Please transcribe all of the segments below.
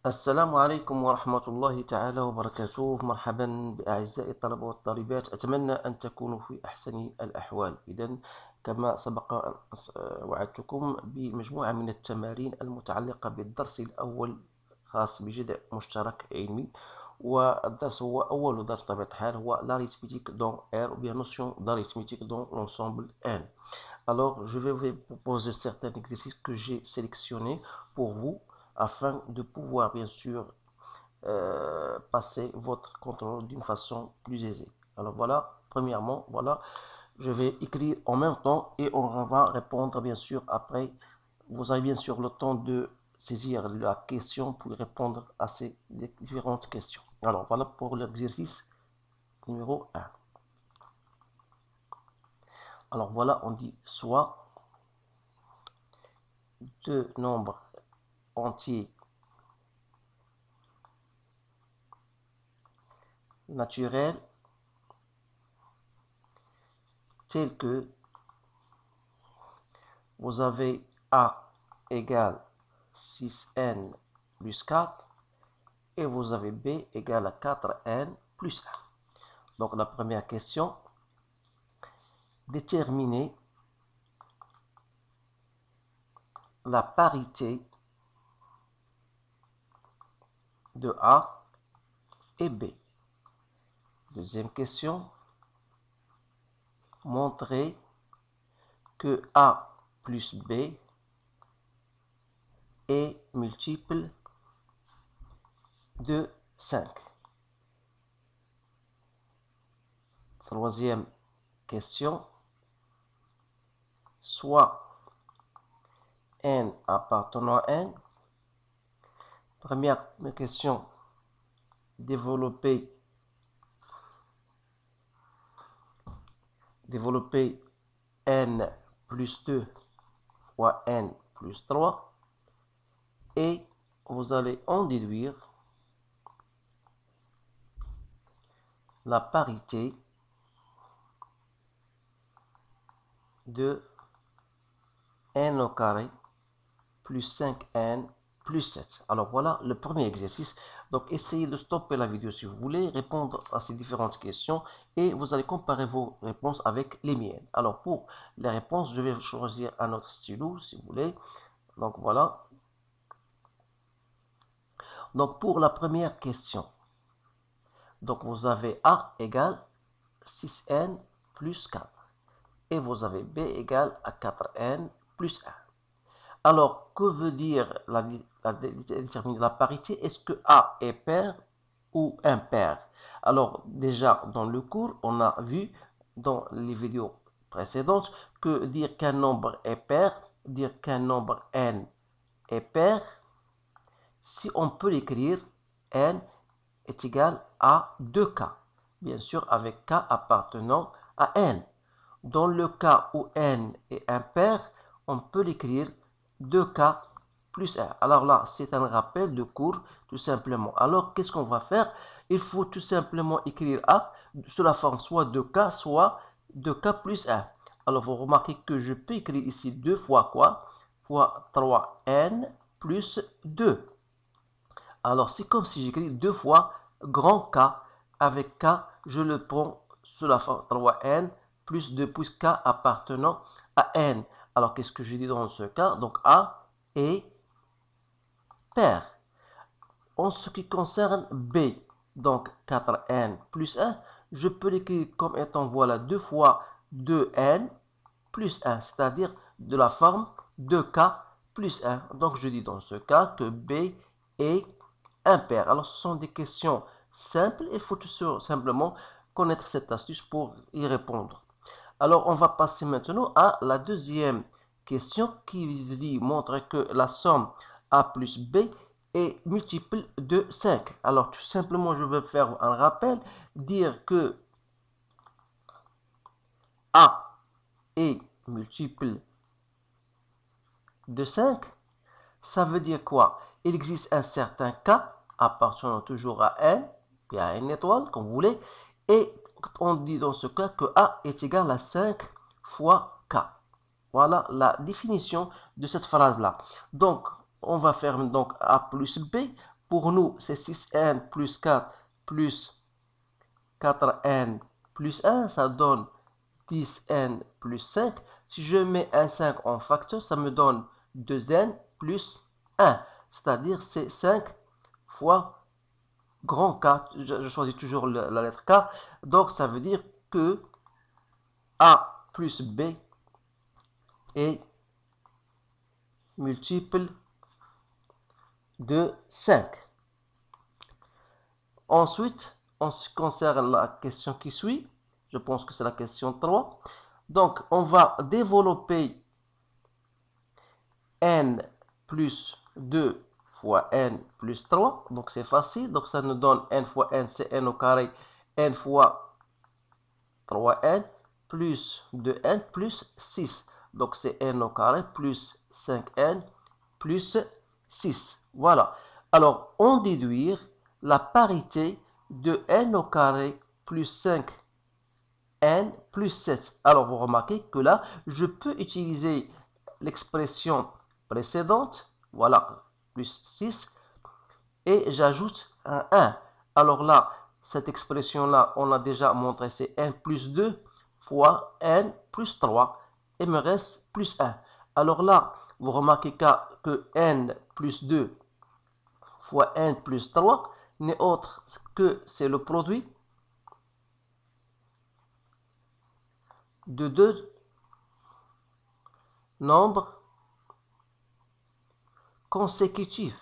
السلام عليكم ورحمة الله تعالى وبركاته. مرحبا بأعزائي الطلبة والطالبات، أتمنى أن تكونوا في أحسن الأحوال. إذا كما سبق أن وعدتكم بمجموعة من التمارين المتعلقة بالدرس الأول خاص بجدء مشترك علمي، والدرس هو أول درس بطبيعة الحال، هو l'arithmétique dans R ou bien notion d'arithmétique dans l'ensemble N. Alors, je vais vous proposer certains exercices que j'ai sélectionnés pour vous afin de pouvoir bien sûr passer votre contrôle d'une façon plus aisée. Alors voilà, premièrement, voilà, je vais écrire en même temps et on va répondre bien sûr après. Vous avez bien sûr le temps de saisir la question pour répondre à ces différentes questions. Alors voilà pour l'exercice numéro 1. Alors voilà, on dit soit deux nombres entiers naturels tels que vous avez A égale 6n plus 4 et vous avez B égale à 4n plus 1. Donc la première question, déterminer la parité de A et B. Deuxième question, montrer que A plus B est multiple de 5. Troisième question, soit n appartenant à n. Première question, développer n plus 2 fois n plus 3 et vous allez en déduire la parité de n au carré plus 5n plus 7. Alors voilà le premier exercice. Donc essayez de stopper la vidéo si vous voulez, répondre à ces différentes questions et vous allez comparer vos réponses avec les miennes. Alors pour les réponses, je vais choisir un autre stylo si vous voulez. Donc voilà. Donc pour la première question, donc vous avez A égale 6n plus 4 et vous avez B égale à 4n plus 1. Alors, que veut dire déterminer la parité? Est-ce que A est pair ou impair? Alors, déjà, dans le cours, on a vu dans les vidéos précédentes que dire qu'un nombre est pair, dire qu'un nombre n est pair, si on peut l'écrire, n est égal à 2k, bien sûr avec k appartenant à n. Dans le cas où n est impair, on peut l'écrire 2k plus 1. Alors là, c'est un rappel de cours, tout simplement. Alors, qu'est-ce qu'on va faire? Il faut tout simplement écrire A sous la forme soit 2k, soit 2k plus 1. Alors, vous remarquez que je peux écrire ici 2 fois quoi? Fois 3n plus 2. Alors, c'est comme si j'écris 2 fois grand K. Avec K, je le prends sous la forme 3n plus 2 plus K appartenant à n. Alors, qu'est-ce que je dis dans ce cas? Donc, A est pair. En ce qui concerne B, donc 4n plus 1, je peux l'écrire comme étant, voilà, 2 fois 2n plus 1, c'est-à-dire de la forme 2k plus 1. Donc, je dis dans ce cas que B est impair. Alors, ce sont des questions simples. Il faut tout simplement connaître cette astuce pour y répondre. Alors, on va passer maintenant à la deuxième question qui dit montrer que la somme A plus B est multiple de 5. Alors, tout simplement, je vais faire un rappel, dire que A est multiple de 5. Ça veut dire quoi? Il existe un certain K appartenant toujours à n, puis à n étoile, comme vous voulez, et on dit dans ce cas que A est égal à 5 fois K. Voilà la définition de cette phrase-là. Donc, on va faire donc A plus B. pour nous, c'est 6n plus 4 plus 4n plus 1, ça donne 10n plus 5. Si je mets un 5 en facteur, ça me donne 2n plus 1. C'est-à-dire c'est 5 fois grand K. Je choisis toujours la lettre K. Donc ça veut dire que A plus B est multiple de 5. Ensuite, en ce qui concerne la question qui suit, je pense que c'est la question 3. Donc, on va développer n plus 2 fois n plus 3. Donc, c'est facile. Donc, ça nous donne n fois n, c'est n au carré, n fois 3n plus 2n plus 6. Donc, c'est n au carré plus 5n plus 6. Voilà. Alors, on déduire la parité de n au carré plus 5n plus 7. Alors, vous remarquez que là, je peux utiliser l'expression précédente, voilà, plus 6, et j'ajoute un 1. Alors là, cette expression-là, on a déjà montré, c'est n plus 2 fois n plus 3, et me reste plus 1. Alors là, vous remarquez que n plus 2 fois n plus 3 n'est autre que c'est le produit de deux nombres consécutifs.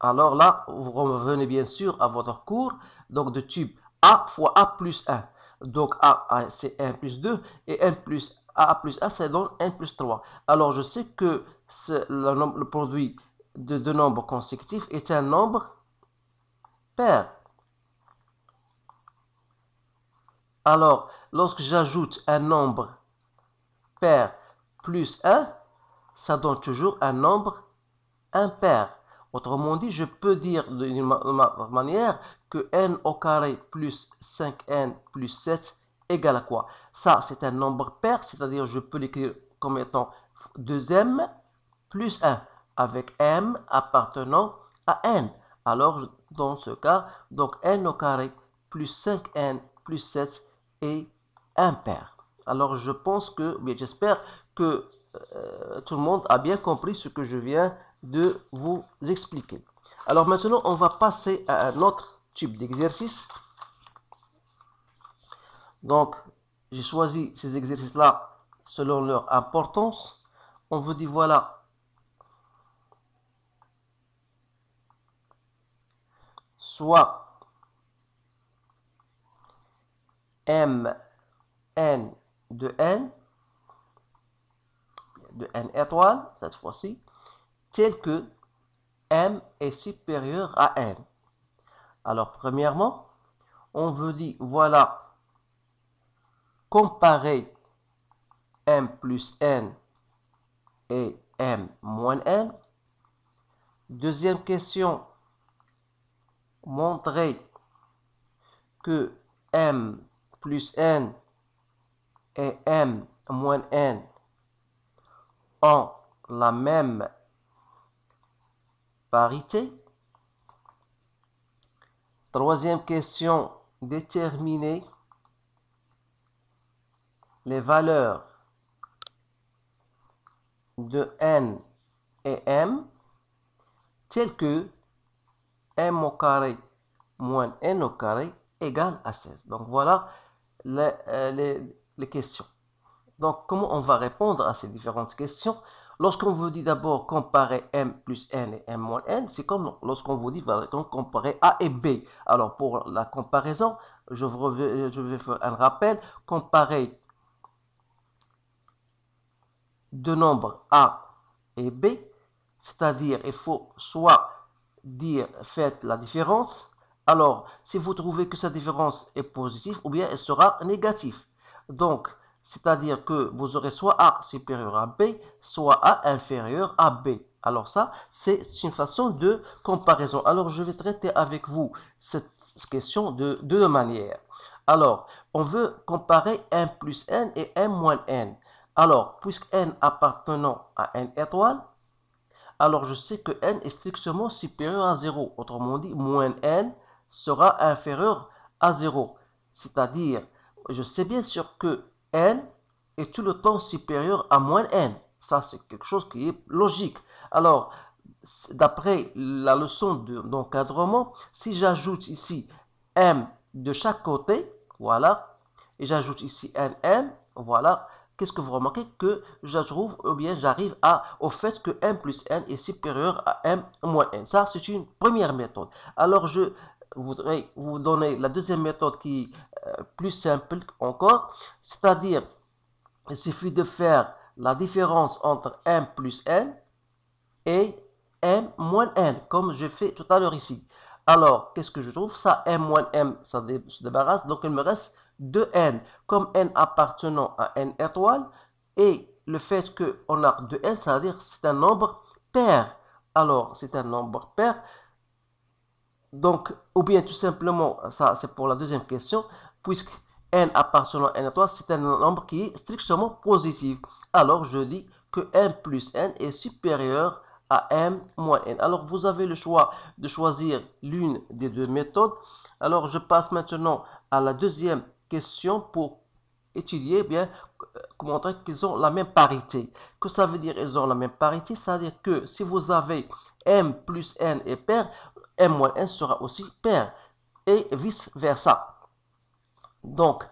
Alors là, vous revenez bien sûr à votre cours, donc de type A fois A plus 1. Donc A c'est 1 plus 2 et A plus 1, c'est donc 1 plus 3. Alors je sais que le produit de deux nombres consécutifs est un nombre pair. Alors, lorsque j'ajoute un nombre pair plus 1, ça donne toujours un nombre impair. Autrement dit, je peux dire d'une manière que n au carré plus 5n plus 7 égale à quoi? Ça, c'est un nombre pair, c'est-à-dire je peux l'écrire comme étant 2m plus 1, avec m appartenant à n. Alors, dans ce cas, donc n au carré plus 5n plus 7 est impair. Alors, je pense que, bien j'espère que tout le monde a bien compris ce que je viens de vous expliquer. Alors maintenant, on va passer à un autre type d'exercice. Donc, j'ai choisi ces exercices-là selon leur importance. On vous dit, voilà, soit m n de n étoile, cette fois-ci, tel que m est supérieur à n. Alors, premièrement, on veut dire, voilà, comparer m plus n et m moins n. Deuxième question, montrer que m plus n et m moins n ont la même parité. Troisième question, déterminer les valeurs de n et m telles que m au carré moins n au carré égale à 16. Donc voilà les questions. Donc comment on va répondre à ces différentes questions? Lorsqu'on vous dit d'abord comparer m plus n et m moins n, c'est comme lorsqu'on vous dit comparer A et B. Alors pour la comparaison, je vais faire un rappel. Comparer deux nombres A et B, c'est-à-dire il faut soit dire faites la différence. Alors si vous trouvez que cette différence est positive ou bien elle sera négative. Donc c'est-à-dire que vous aurez soit A supérieur à B, soit A inférieur à B. Alors ça, c'est une façon de comparaison. Alors je vais traiter avec vous cette question de deux manières. Alors, on veut comparer m plus n et m moins n. Alors, puisque n appartenant à n étoile, alors je sais que n est strictement supérieur à 0. Autrement dit, moins n sera inférieur à 0. C'est-à-dire, je sais bien sûr que n est tout le temps supérieur à moins n. Ça, c'est quelque chose qui est logique. Alors, d'après la leçon d'encadrement, si j'ajoute ici m de chaque côté, voilà, et j'ajoute ici nm, voilà, qu'est-ce que vous remarquez? Que je trouve, ou bien j'arrive au fait que m plus n est supérieur à m moins n. Ça, c'est une première méthode. Alors, je voudrais vous donner la deuxième méthode qui est plus simple encore, c'est-à-dire, il suffit de faire la différence entre m plus n et m moins n, comme je fais tout à l'heure ici. Alors, qu'est-ce que je trouve? Ça, m moins m, ça se débarrasse. Donc, il me reste 2n. Comme n appartenant à n étoile, et le fait qu'on a 2n, ça veut dire que c'est un nombre pair. Alors, c'est un nombre pair. Donc, ou bien tout simplement, ça c'est pour la deuxième question, puisque n appartenant à n étoile, c'est un nombre qui est strictement positif. Alors, je dis que m plus n est supérieur à m moins n. Alors, vous avez le choix de choisir l'une des deux méthodes. Alors, je passe maintenant à la deuxième question pour étudier, bien, montrer qu'ils ont la même parité. Que ça veut dire ils ont la même parité? Ça veut dire que si vous avez m plus n est pair, m moins n sera aussi pair, et vice versa. Donc,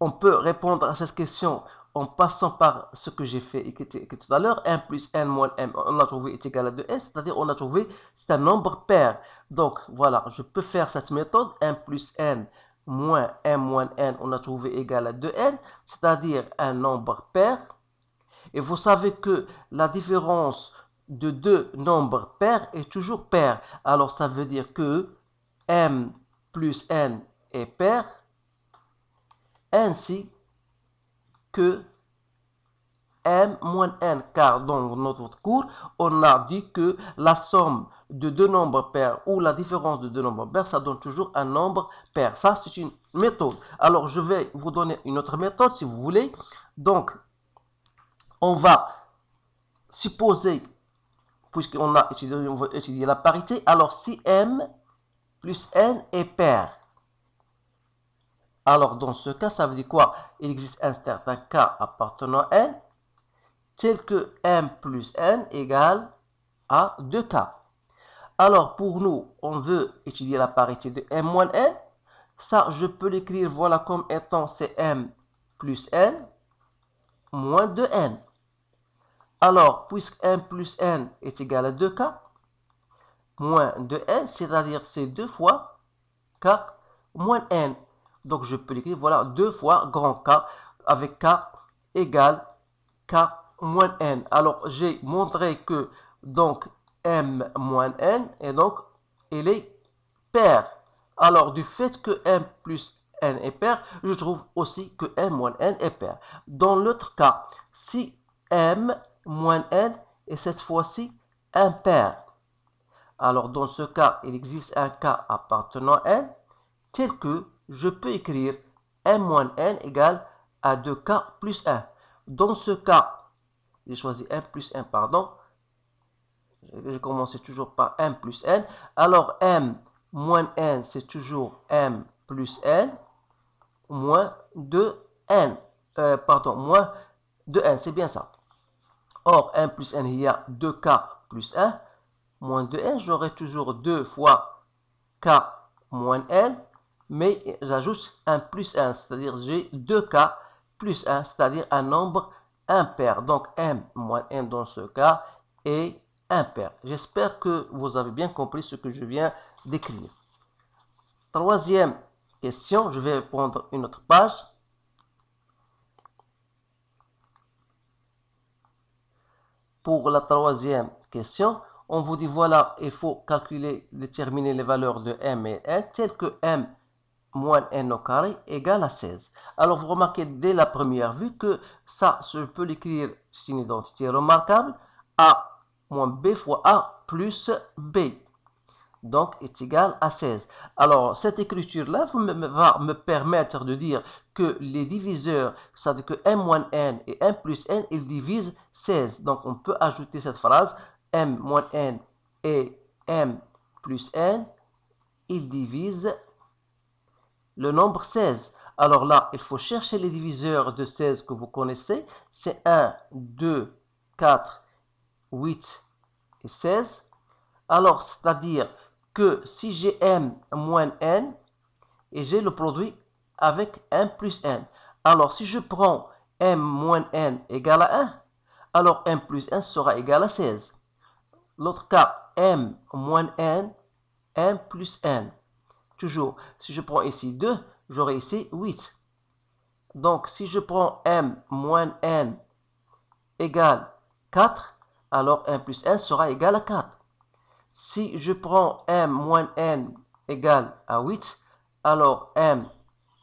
on peut répondre à cette question en passant par ce que j'ai fait tout à l'heure. M plus n moins m, on a trouvé est égal à 2n, c'est-à-dire on a trouvé c'est un nombre pair. Donc, voilà, je peux faire cette méthode, m plus n moins m moins n, on a trouvé égal à 2n, c'est-à-dire un nombre pair. Et vous savez que la différence de deux nombres pairs est toujours pair. Alors, ça veut dire que m plus n est pair, ainsi que m moins n. Car dans notre cours, on a dit que la somme de deux nombres pairs ou la différence de deux nombres pairs, ça donne toujours un nombre pair. Ça, c'est une méthode. Alors, je vais vous donner une autre méthode si vous voulez. Donc, on va supposer, puisqu'on a étudié la parité, alors si m plus n est pair, alors dans ce cas, ça veut dire quoi? Il existe un certain cas appartenant à n, tel que m plus n égale à 2k. Alors pour nous, on veut étudier la parité de m moins n. Ça, je peux l'écrire voilà comme étant c'est m plus n moins 2n. Alors, puisque m plus n est égal à 2k, moins 2n, c'est-à-dire c'est 2 fois k moins n. Donc, je peux l'écrire, voilà, 2 fois grand K, avec k égale k moins n. Alors, j'ai montré que, donc, m moins n, et donc, il est pair. Alors, du fait que m plus n est pair, je trouve aussi que m moins n est pair. Dans l'autre cas, si m moins n est cette fois-ci impair, alors dans ce cas, il existe un cas appartenant à n, tel que je peux écrire m moins n égale à 2k plus 1. Dans ce cas, j'ai choisi m plus 1, pardon. J'ai commencé toujours par m plus n. Alors m moins n, c'est toujours m plus n moins 2n. Moins 2n, c'est bien ça. Or, m plus n, il y a 2k plus 1, moins 2n, j'aurai toujours 2 fois k moins n, mais j'ajoute un plus 1, c'est-à-dire j'ai 2k plus 1, c'est-à-dire un nombre impair. Donc, m moins n dans ce cas est impair. J'espère que vous avez bien compris ce que je viens d'écrire. Troisième question, je vais répondre une autre page. Pour la troisième question, on vous dit voilà, il faut calculer, déterminer les valeurs de m et n, telles que m moins n au carré égale à 16. Alors vous remarquez dès la première vue que ça, je peux l'écrire, c'est une identité remarquable, a moins b fois a plus b. Donc est égal à 16. Alors cette écriture-là va me permettre de dire que les diviseurs, c'est-à-dire que m moins n et m plus n, ils divisent 16. Donc, on peut ajouter cette phrase, m moins n et m plus n, ils divisent le nombre 16. Alors là, il faut chercher les diviseurs de 16 que vous connaissez. C'est 1, 2, 4, 8 et 16. Alors, c'est-à-dire que si j'ai m moins n, et j'ai le produit avec m plus n. Alors, si je prends m moins n égale à 1, alors m plus n sera égal à 16. L'autre cas, m moins n, m plus n. Toujours, si je prends ici 2, j'aurai ici 8. Donc, si je prends m moins n égale 4, alors m plus n sera égal à 4. Si je prends m moins n égale à 8, alors m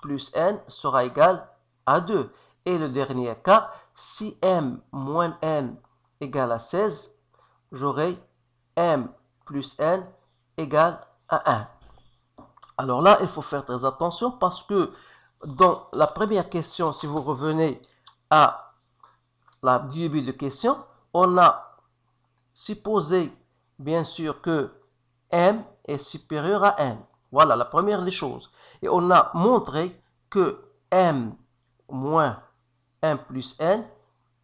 plus n sera égal à 2. Et le dernier cas, si m moins n égale à 16, j'aurai m plus n égale à 1. Alors là, il faut faire très attention parce que dans la première question, si vous revenez à la début de question, on a supposé bien sûr que m est supérieur à n. Voilà la première des choses. Et on a montré que m moins m plus n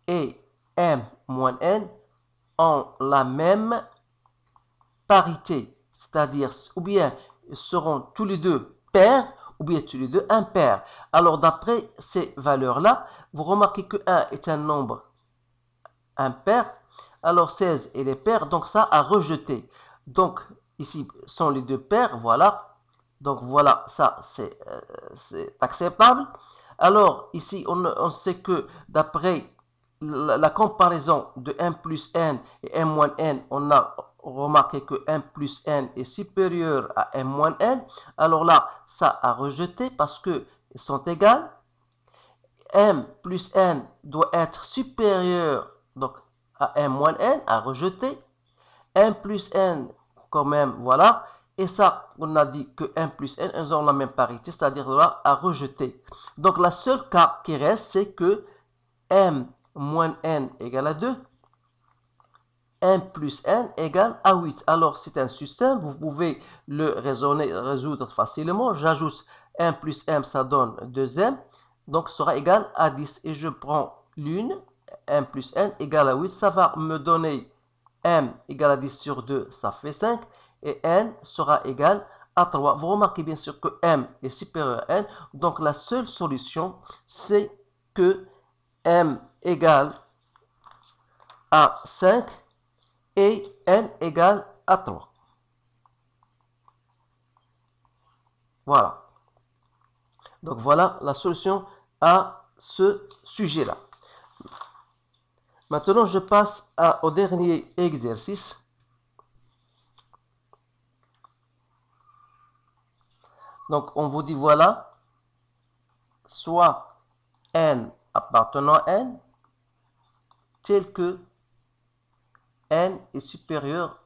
et m moins n ont la même parité. C'est-à-dire, ou bien seront tous les deux pairs, ou bien tous les deux impairs. Alors, d'après ces valeurs-là, vous remarquez que 1 est un nombre impair. Alors, 16 est les pairs, donc ça à rejeter. Donc, ici sont les deux pairs, voilà. Donc, voilà, ça c'est acceptable. Alors, ici, on sait que d'après la comparaison de m plus n et m moins n, on a remarqué que m plus n est supérieur à m moins n. Alors là, ça à rejeter parce qu'ils sont égales. M plus n doit être supérieur donc, à m moins n, à rejeter. M plus n, quand même, voilà. Et ça, on a dit que m plus n, ils ont la même parité, c'est-à-dire là, à rejeter. Donc, la seule cas qui reste, c'est que m moins n égale à 2, m plus n égale à 8. Alors, c'est un système, vous pouvez le résoudre facilement. J'ajoute m plus m, ça donne 2m, donc sera égal à 10. Et je prends l'une, m plus n égale à 8, ça va me donner m égale à 10 sur 2, ça fait 5, et n sera égal à 3. Vous remarquez bien sûr que m est supérieur à n, donc la seule solution, c'est que m égale à 5 et n égale à 3. Voilà. Donc voilà la solution à ce sujet-là. Maintenant, je passe au dernier exercice. Donc, on vous dit, voilà, soit n appartenant à n, tel que n est supérieur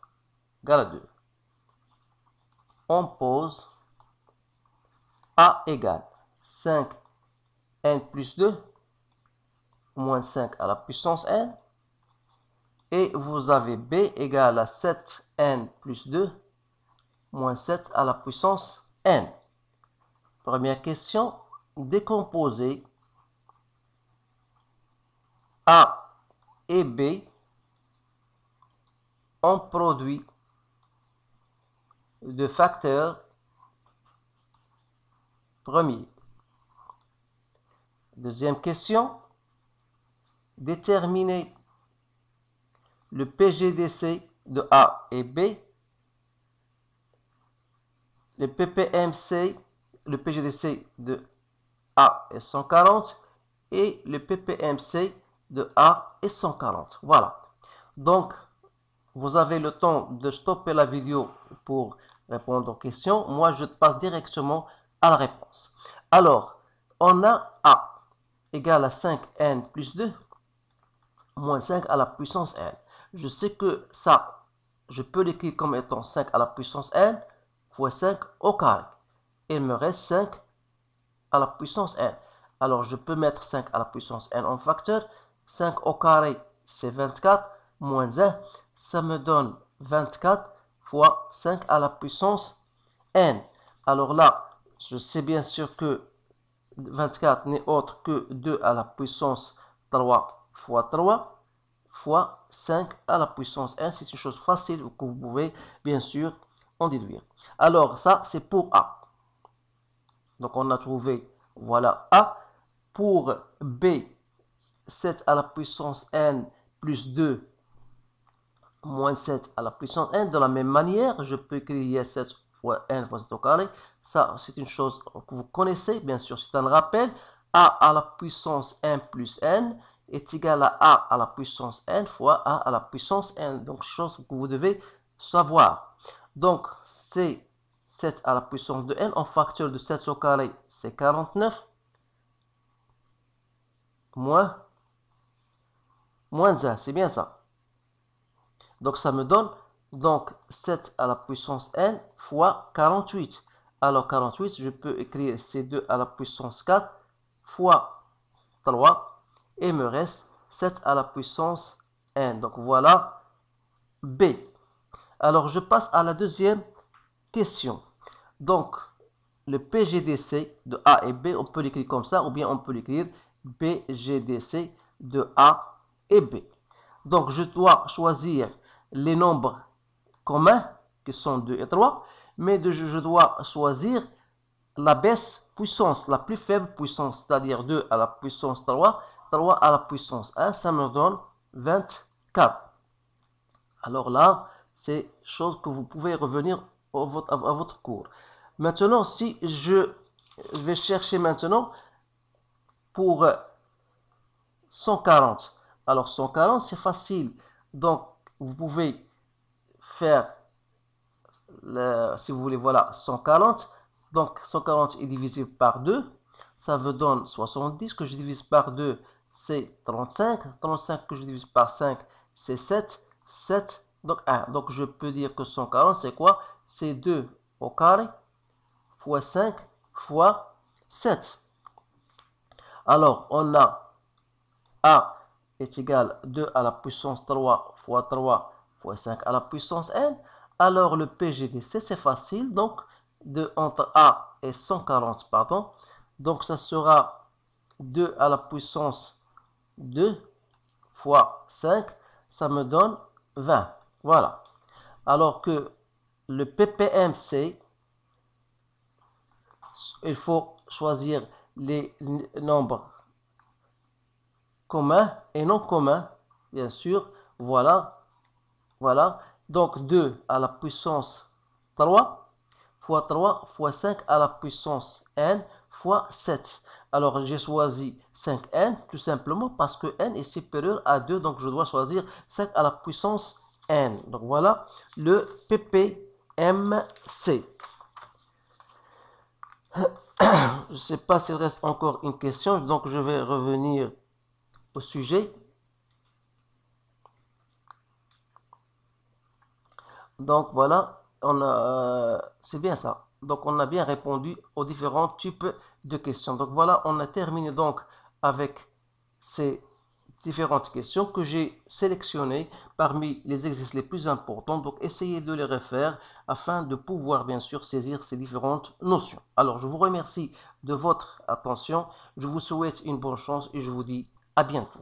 égal à 2. On pose a égale 5n plus 2 moins 5 à la puissance n. Et vous avez b égale à 7n plus 2 moins 7 à la puissance n. Première question, décomposer A et B en produit de facteurs premiers. Deuxième question, déterminer le PGDC de A et B, le PPMC, le PGDC de A est 140 et le PPMC de A est 140. Voilà. Donc, vous avez le temps de stopper la vidéo pour répondre aux questions. Moi, je passe directement à la réponse. Alors, on a A égale à 5n plus 2 moins 5 à la puissance n. Je sais que ça, je peux l'écrire comme étant 5 à la puissance n fois 5 au carré. Il me reste 5 à la puissance n. Alors, je peux mettre 5 à la puissance n en facteur. 5 au carré, c'est 24, moins 1, ça me donne 24 fois 5 à la puissance n. Alors là, je sais bien sûr que 24 n'est autre que 2 à la puissance 3 fois 3 fois 5 à la puissance n. C'est une chose facile que vous pouvez bien sûr en déduire. Alors ça, c'est pour A. Donc on a trouvé, voilà A. Pour B, 7 à la puissance n plus 2 moins 7 à la puissance n. De la même manière, je peux écrire 7 fois n fois 7 au carré. Ça, c'est une chose que vous connaissez, bien sûr, c'est un rappel. A à la puissance n plus n est égal à A à la puissance n fois A à la puissance n. Donc, chose que vous devez savoir. Donc, c'est 7 à la puissance de n en facteur de 7 au carré, c'est 49. Moins 1, c'est bien ça. Donc, ça me donne donc 7 à la puissance n fois 48. Alors, 48, je peux écrire C2 à la puissance 4 fois 3. Et il me reste 7 à la puissance n. Donc, voilà B. Alors, je passe à la deuxième question. Donc, le PGDC de A et B, on peut l'écrire comme ça, ou bien on peut l'écrire PGDC de A et B. Donc, je dois choisir les nombres communs, qui sont 2 et 3, mais je dois choisir la baisse puissance, la plus faible puissance, c'est-à-dire 2 à la puissance 3, 3 à la puissance 1, ça me donne 24. Alors là, c'est chose que vous pouvez revenir à votre cours. Maintenant, si je vais chercher maintenant pour 140. Alors 140, c'est facile. Donc, vous pouvez faire, si vous voulez, voilà, 140. Donc, 140 est divisible par 2. Ça vous donne 70 que je divise par 2, c'est 35. 35 que je divise par 5, c'est 7. 7, donc 1. Donc, je peux dire que 140, c'est quoi? C'est 2 au carré fois 5 fois 7. Alors, on a A est égal à 2 à la puissance 3 fois 3 fois 5 à la puissance n. Alors, le PGDC, c'est facile. Donc, entre A et 140, pardon. Donc, ça sera 2 à la puissance 2 fois 5. Ça me donne 20. Voilà. Alors que le PPMC, il faut choisir les nombres communs et non communs, bien sûr. Voilà. Voilà. Donc 2 à la puissance 3 fois 3 fois 5 à la puissance n fois 7. Alors j'ai choisi 5n tout simplement parce que n est supérieur à 2. Donc je dois choisir 5 à la puissance n. Donc voilà le PPMC. Je ne sais pas s'il reste encore une question, donc je vais revenir au sujet. Donc voilà, c'est bien ça. Donc on a bien répondu aux différents types de questions. Donc voilà, on a terminé donc avec ces différentes questions que j'ai sélectionnées parmi les exercices les plus importants. Donc essayez de les refaire afin de pouvoir bien sûr saisir ces différentes notions. Alors je vous remercie de votre attention. Je vous souhaite une bonne chance et je vous dis à bientôt.